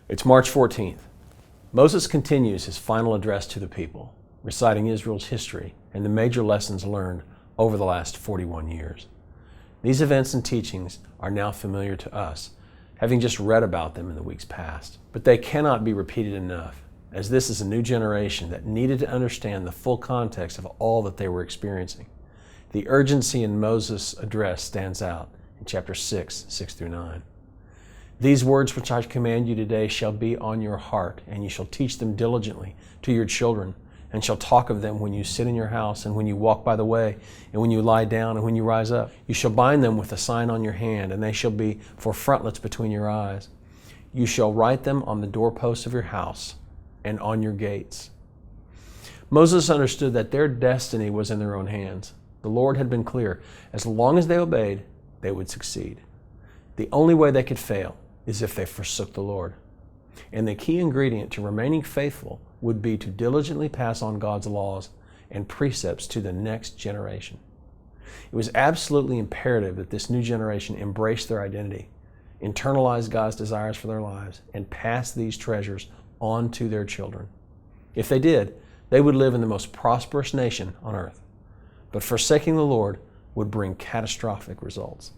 It's March 14th. Moses continues his final address to the people, reciting Israel's history and the major lessons learned over the last 41 years. These events and teachings are now familiar to us, having just read about them in the weeks past. But they cannot be repeated enough, as this is a new generation that needed to understand the full context of all that they were experiencing. The urgency in Moses' address stands out in chapter 6, 6 through 9. These words which I command you today shall be on your heart, and you shall teach them diligently to your children, and shall talk of them when you sit in your house, and when you walk by the way, and when you lie down, and when you rise up. You shall bind them with a sign on your hand, and they shall be for frontlets between your eyes. You shall write them on the doorposts of your house and on your gates. Moses understood that their destiny was in their own hands. The Lord had been clear. As long as they obeyed, they would succeed. The only way they could fail is if they forsook the Lord. And the key ingredient to remaining faithful would be to diligently pass on God's laws and precepts to the next generation. It was absolutely imperative that this new generation embrace their identity, internalize God's desires for their lives, and pass these treasures on to their children. If they did, they would live in the most prosperous nation on earth. But forsaking the Lord would bring catastrophic results.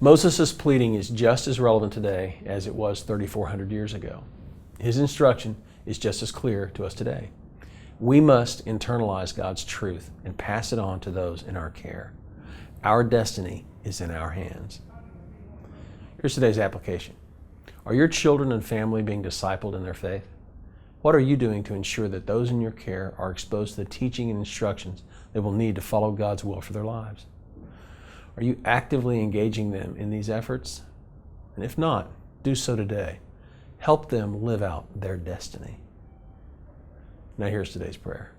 Moses' pleading is just as relevant today as it was 3,400 years ago. His instruction is just as clear to us today. We must internalize God's truth and pass it on to those in our care. Our destiny is in our hands. Here's today's application. Are your children and family being discipled in their faith? What are you doing to ensure that those in your care are exposed to the teaching and instructions they will need to follow God's will for their lives? Are you actively engaging them in these efforts? And if not, do so today. Help them live out their destiny. Now here's today's prayer.